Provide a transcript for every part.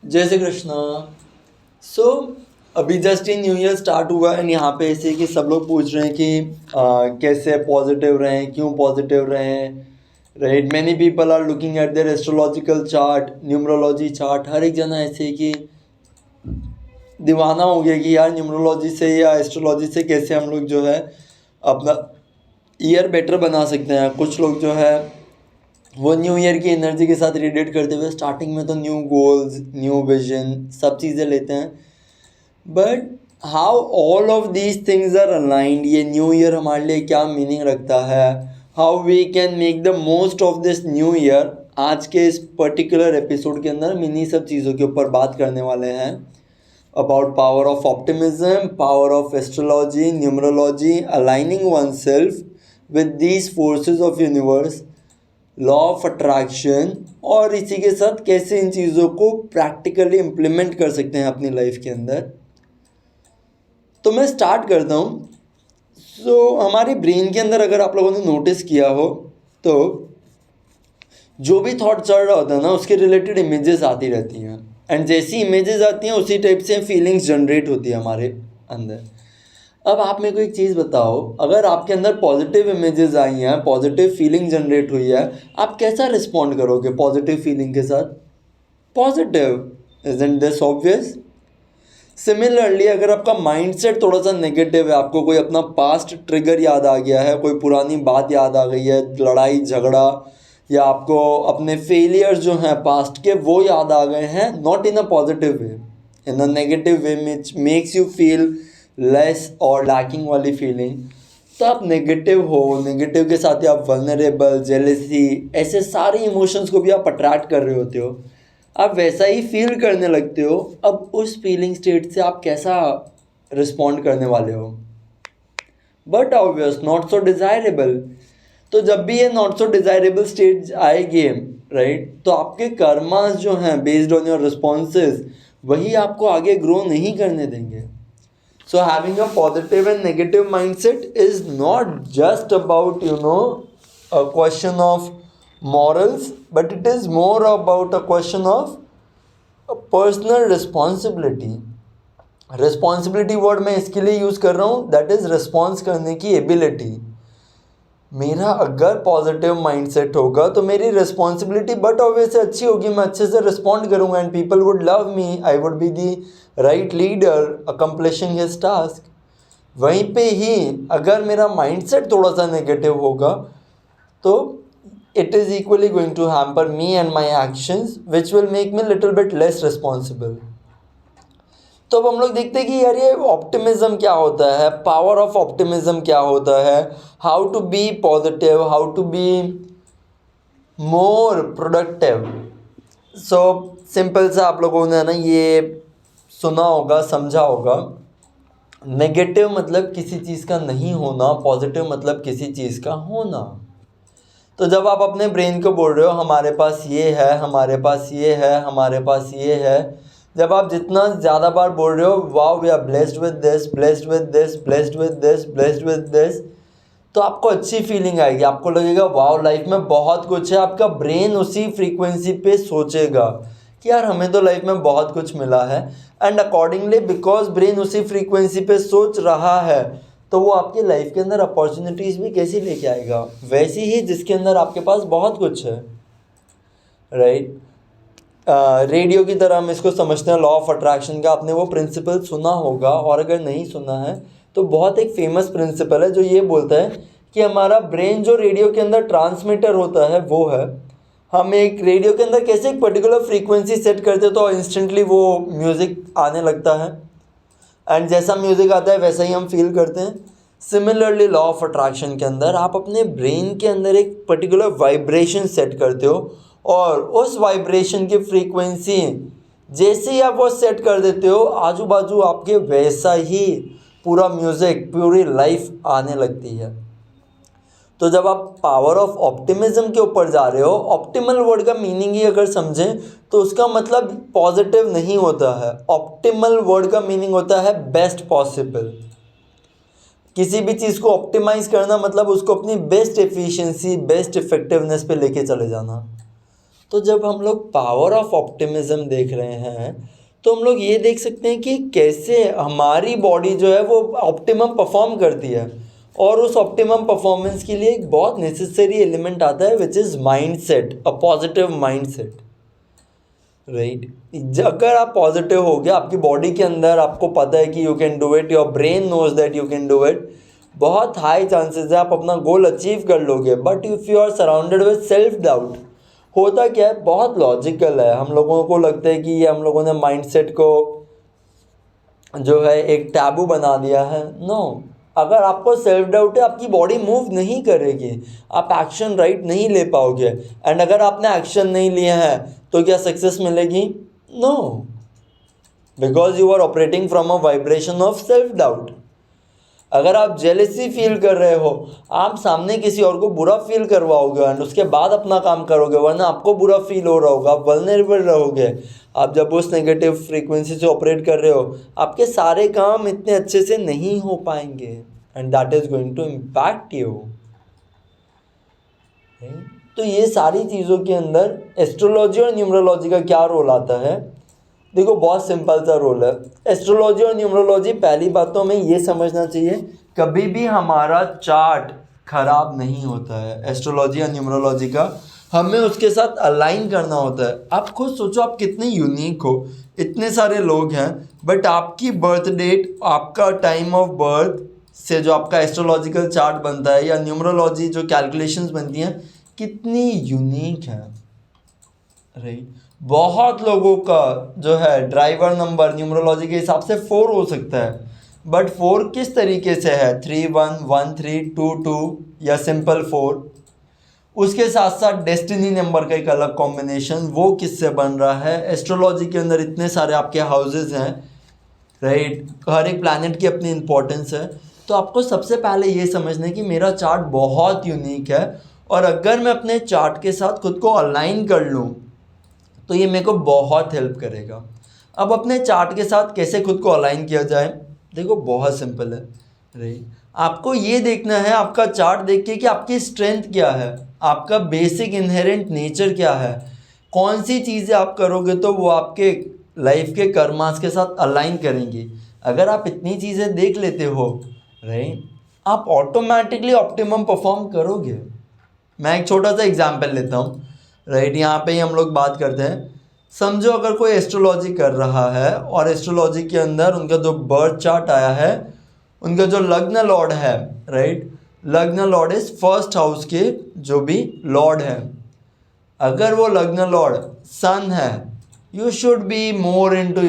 जय श्री कृष्णा। सो अभी जस्ट ही new year start हुआ है, यहाँ पे ऐसे कि सब लोग पूछ रहे हैं कि कैसे पॉजिटिव रहें, क्यों पॉजिटिव रहें। Right, many people are looking at their astrological chart, numerology chart. हर एक जना ऐसे ही कि दीवाना हो गया कि यार न्यूमरोलॉजी से या एस्ट्रोलॉजी से कैसे हम लोग जो है अपना ईयर बेटर बना सकते हैं। कुछ लोग जो है वो न्यू ईयर की एनर्जी के साथ रिलेट करते हुए स्टार्टिंग में तो न्यू गोल्स, न्यू विजन, सब चीज़ें लेते हैं। But how all of these things are aligned, ये न्यू ईयर हमारे लिए क्या मीनिंग रखता है, how we can make the most of this new year. आज के इस पर्टिकुलर एपिसोड के अंदर हम इन्हीं सब चीज़ों के ऊपर बात करने वाले हैं। About power of optimism, power of astrology, numerology, aligning one self with these forces of universe, law of attraction, और इसी के साथ कैसे इन चीज़ों को प्रैक्टिकली इम्प्लीमेंट कर सकते हैं अपनी लाइफ के अंदर। तो मैं स्टार्ट करता हूँ। हमारी ब्रेन के अंदर अगर आप लोगों ने नोटिस किया हो तो जो भी थॉट चल रहा होता है ना, उसके रिलेटेड इमेजेस आती रहती हैं। एंड जैसी इमेजेस आती हैं उसी टाइप से फीलिंग्स जनरेट होती है हमारे अंदर। अब आप मेरे को एक चीज़ बताओ, अगर आपके अंदर पॉजिटिव इमेजेस आई हैं, पॉजिटिव फीलिंग जनरेट हुई है, आप कैसा रिस्पॉन्ड करोगे पॉजिटिव फीलिंग के साथ? Positive. Isn't this obvious? Similarly अगर आपका माइंडसेट थोड़ा सा नेगेटिव है, आपको कोई अपना पास्ट ट्रिगर याद आ गया है, कोई पुरानी बात याद आ गई है, लड़ाई झगड़ा, या आपको अपने फेलियर्स जो हैं पास्ट के वो याद आ गए हैं, not in a positive way, in a negative way which makes you feel less और लैकिंग वाली फीलिंग, तो आप नेगेटिव हो, नेगेटिव के साथ ही आप वल्नरेबल, जेलेसी, ऐसे सारे इमोशंस को भी आप अट्रैक्ट कर रहे होते हो, आप वैसा ही फील करने लगते हो। अब उस फीलिंग स्टेट से आप कैसा रिस्पॉन्ड करने वाले हो? But obvious not so desirable. तो जब भी ये नॉट सो डिज़ायरेबल स्टेट आएगी, राइट, तो आपके कर्मास जो हैं बेस्ड ऑन योर रिस्पॉन्सेज, वही आपको आगे ग्रो नहीं करने देंगे। So having a positive and negative mindset is not just about, a question of morals, but it is more about a question of a personal responsibility. Responsibility word मैं इसके लिए use कर रहा हूँ, दैट इज़ रिस्पॉन्स करने की ability. मेरा अगर पॉजिटिव माइंडसेट होगा तो मेरी रिस्पॉन्सिबिलिटी बट ऑब्वियसली अच्छी होगी, मैं अच्छे से रिस्पॉन्ड करूँगा and people would love me, I would be the right leader accomplishing his task. वहीं पे ही अगर मेरा माइंडसेट थोड़ा सा नेगेटिव होगा तो it is equally going to hamper me and my actions which will make me little bit less responsible. तो अब हम लोग देखते हैं कि यार ये ऑप्टिमिज्म क्या होता है, पावर ऑफ ऑप्टिमिज्म क्या होता है, how to be positive, how to be more productive. So simple सा आप लोगों ने ना ये सुना होगा, समझा होगा, नेगेटिव मतलब किसी चीज़ का नहीं होना, पॉजिटिव मतलब किसी चीज़ का होना। तो जब आप अपने ब्रेन को बोल रहे हो हमारे पास ये है, हमारे पास ये है, हमारे पास ये है, जब आप जितना ज़्यादा बार बोल रहे हो wow we are blessed with this, blessed with this, blessed with this, blessed with this, तो आपको अच्छी फीलिंग आएगी, आपको लगेगा वाओ लाइफ में बहुत कुछ है। आपका ब्रेन उसी फ्रीक्वेंसी पे सोचेगा कि यार हमें तो लाइफ में बहुत कुछ मिला है, एंड अकॉर्डिंगली बिकॉज ब्रेन उसी फ्रीक्वेंसी पे सोच रहा है तो वो आपकी लाइफ के अंदर अपॉर्चुनिटीज़ भी कैसी लेके आएगा, वैसी ही जिसके अंदर आपके पास बहुत कुछ है, राइट। रेडियो की तरह हम इसको समझते हैं, लॉ ऑफ अट्रैक्शन का आपने वो प्रिंसिपल सुना होगा, और अगर नहीं सुना है तो बहुत एक फेमस प्रिंसिपल है जो ये बोलता है कि हमारा ब्रेन जो रेडियो के अंदर ट्रांसमीटर होता है वो है, हम एक रेडियो के अंदर कैसे एक पर्टिकुलर फ्रीक्वेंसी सेट करते तो इंस्टेंटली वो म्यूज़िक आने लगता है, एंड जैसा म्यूज़िक आता है वैसा ही हम फील करते हैं। सिमिलरली लॉ ऑफ अट्रैक्शन के अंदर आप अपने ब्रेन के अंदर एक पर्टिकुलर वाइब्रेशन सेट करते हो, और उस वाइब्रेशन की फ्रीक्वेंसी जैसे ही आप वो सेट कर देते हो, आजू बाजू आपके वैसा ही पूरा म्यूज़िक, पूरी लाइफ आने लगती है। तो जब आप पावर ऑफ ऑप्टिमिज्म के ऊपर जा रहे हो, ऑप्टिमल वर्ड का मीनिंग ही अगर समझें तो उसका मतलब पॉजिटिव नहीं होता है। ऑप्टिमल वर्ड का मीनिंग होता है बेस्ट पॉसिबल। किसी भी चीज़ को ऑप्टिमाइज़ करना मतलब उसको अपनी बेस्ट एफिशिएंसी, बेस्ट इफेक्टिवनेस पे लेके चले जाना। तो जब हम लोग पावर ऑफ ऑप्टिमिज्म देख रहे हैं तो हम लोग ये देख सकते हैं कि कैसे हमारी बॉडी जो है वो ऑप्टिमम परफॉर्म करती है, और उस ऑप्टिमम परफॉर्मेंस के लिए एक बहुत नेसेसरी एलिमेंट आता है which is mind set, a positive mind set, right. अगर आप पॉजिटिव हो गया, आपकी बॉडी के अंदर आपको पता है कि you can do it, your brain knows that you can do it, बहुत हाई चांसेस है आप अपना गोल अचीव कर लोगे। But if you are surrounded with self doubt, होता क्या है, बहुत लॉजिकल है, हम लोगों को लगता है कि ये हम लोगों ने माइंडसेट को जो है एक टैबू बना दिया है। नो, अगर आपको सेल्फ डाउट है आपकी बॉडी मूव नहीं करेगी, आप एक्शन राइट नहीं ले पाओगे, एंड अगर आपने एक्शन नहीं लिए हैं तो क्या सक्सेस मिलेगी? No, because you are operating from a vibration of self doubt. अगर आप जेलेसी फील कर रहे हो, आप सामने किसी और को बुरा फील करवाओगे एंड उसके बाद अपना काम करोगे, वरना आपको बुरा फील हो रहा होगा, आप वल्नरेबल रहोगे। आप जब उस नेगेटिव फ्रीक्वेंसी से ऑपरेट कर रहे हो, आपके सारे काम इतने अच्छे से नहीं हो पाएंगे, and that is going to impact you. तो ये सारी चीज़ों के अंदर एस्ट्रोलॉजी और न्यूमरोलॉजी का क्या रोल आता है? देखो, बहुत सिंपल सा रोल है। एस्ट्रोलॉजी और न्यूमरोलॉजी, पहली बात तो हमें ये समझना चाहिए, कभी भी हमारा चार्ट खराब नहीं होता है। एस्ट्रोलॉजी और न्यूमरोलॉजी का हमें उसके साथ अलाइन करना होता है। आप खुद सोचो, आप कितने यूनिक हो, इतने सारे लोग हैं, बट आपकी बर्थ डेट, आपका टाइम ऑफ बर्थ से जो आपका एस्ट्रोलॉजिकल चार्ट बनता है या न्यूमरोलॉजी जो कैलकुलेशंस बनती हैं, कितनी यूनिक है, राइट। बहुत लोगों का जो है ड्राइवर नंबर न्यूमरोलॉजी के हिसाब से 4 हो सकता है, बट 4 किस तरीके से है, 3-1-1-3-2-2 या सिंपल 4। उसके साथ साथ डेस्टिनी नंबर का एक अलग कॉम्बिनेशन, वो किससे बन रहा है। एस्ट्रोलॉजी के अंदर इतने सारे आपके हाउसेज हैं, राइट, हर एक प्लैनेट की अपनी इंपॉर्टेंस है। तो आपको सबसे पहले ये समझना है कि मेरा चार्ट बहुत यूनिक है, और अगर मैं अपने चार्ट के साथ खुद को अलाइन कर लूँ तो ये मेरे को बहुत हेल्प करेगा। अब अपने चार्ट के साथ कैसे खुद को अलाइन किया जाए? देखो, बहुत सिंपल है, राइट। आपको ये देखना है, आपका चार्ट देख के, कि आपकी स्ट्रेंथ क्या है, आपका बेसिक इनहेरेंट नेचर क्या है, कौन सी चीज़ें आप करोगे तो वो आपके लाइफ के कर्मास के साथ अलाइन करेंगी। अगर आप इतनी चीज़ें देख लेते हो, राइट, आप ऑटोमेटिकली ऑप्टिमम परफॉर्म करोगे। मैं एक छोटा सा एग्जाम्पल लेता हूँ, राइट, यहाँ पे ही हम लोग बात करते हैं। समझो अगर कोई एस्ट्रोलॉजी कर रहा है और एस्ट्रोलॉजी के अंदर उनका जो बर्थ चार्ट आया है, उनका जो लग्न लॉर्ड है, राइट, लग्न लॉर्ड इज फर्स्ट हाउस के जो भी लॉर्ड है। अगर वो लग्न लॉर्ड सन है, you should be more into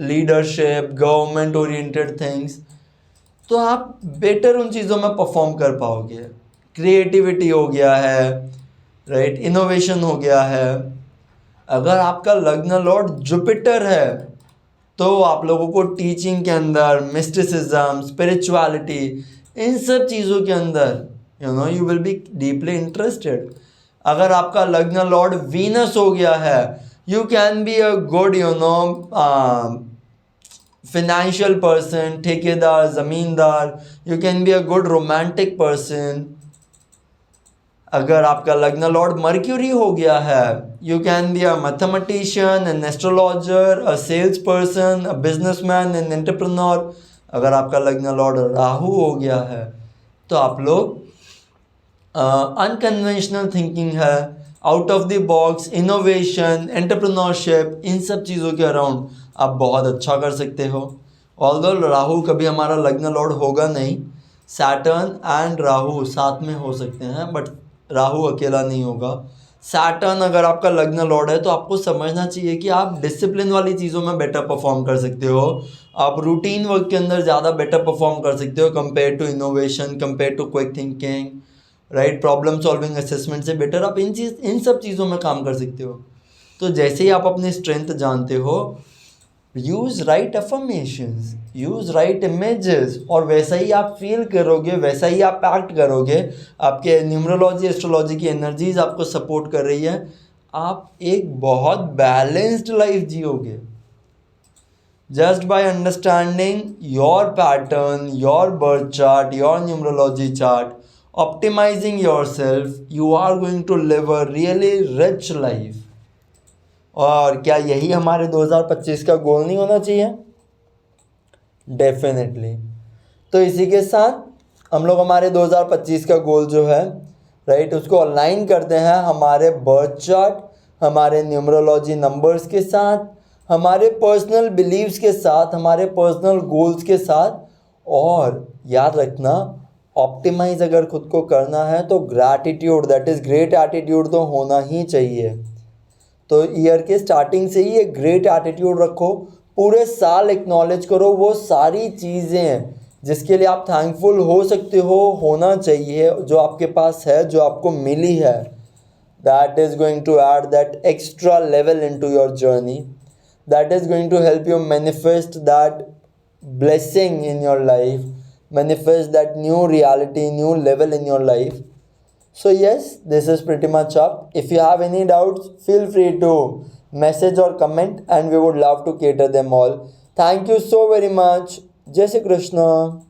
leadership, government oriented things, तो आप बेटर उन चीज़ों में परफॉर्म कर पाओगे। क्रिएटिविटी हो गया है, राइट, इनोवेशन हो गया है। अगर आपका लग्न लॉर्ड जुपिटर है तो आप लोगों को टीचिंग के अंदर, मिस्टिसिज्म, स्पिरिचुअलिटी, इन सब चीज़ों के अंदर you will be deeply interested. अगर आपका लग्न लॉर्ड वीनस हो गया है, you can be a good financial person, ठेकेदार, ज़मींदार, you can be a good romantic person. अगर आपका लग्न लॉर्ड मर्क्यूरी हो गया है, you can be a mathematician, an astrologer, a sales person, a businessman, an entrepreneur. अगर आपका लग्न लॉर्ड राहु हो गया है तो आप लोग अनकन्वेंशनल थिंकिंग है, out of the box, innovation, entrepreneurship, इन सब चीज़ों के अराउंड आप बहुत अच्छा कर सकते हो। ऑल्दो राहु कभी हमारा लग्न लॉर्ड होगा नहीं, सैटर्न एंड राहु साथ में हो सकते हैं, बट राहु अकेला नहीं होगा। सैटर्न अगर आपका लग्न लॉर्ड है तो आपको समझना चाहिए कि आप डिसिप्लिन वाली चीज़ों में बेटर परफॉर्म कर सकते हो, आप रूटीन वर्क के अंदर ज़्यादा बेटर परफॉर्म कर सकते हो compare to innovation, compare to quick thinking, right, problem solving assessment से बेटर आप इन सब चीज़ों में काम कर सकते हो। तो जैसे ही आप अपनी स्ट्रेंथ जानते हो, use right affirmations, use right images, और वैसा ही आप फील करोगे, वैसा ही आप एक्ट करोगे। आपके न्यूमरोलॉजी, एस्ट्रोलॉजी की एनर्जीज आपको सपोर्ट कर रही है, आप एक बहुत बैलेंस्ड लाइफ जियोगे। Just by understanding your pattern, your birth chart, your numerology chart, optimizing yourself, you are going to live a really rich life. और क्या यही हमारे 2025 का गोल नहीं होना चाहिए? डेफिनेटली। तो इसी के साथ हम लोग हमारे 2025 का गोल जो है राइट उसको अलाइन करते हैं हमारे बर्थ चार्ट, हमारे न्यूमरोलॉजी नंबर्स के साथ, हमारे पर्सनल बिलीव्स के साथ, हमारे पर्सनल गोल्स के साथ। और याद रखना, ऑप्टिमाइज अगर खुद को करना है तो gratitude, that is great attitude तो होना ही चाहिए। तो ईयर के स्टार्टिंग से ही एक ग्रेट एटीट्यूड रखो, पूरे साल एक्नॉलेज करो वो सारी चीज़ें जिसके लिए आप थैंकफुल हो सकते हो, होना चाहिए, जो आपके पास है, जो आपको मिली है। That is going to add that extra level into your journey, that is going to help you manifest that blessing in your life, manifest that new reality, new level in your life. So yes, this is pretty much up. If you have any doubts, feel free to message or comment and we would love to cater them all. Thank you so very much. Jai Shri Krishna.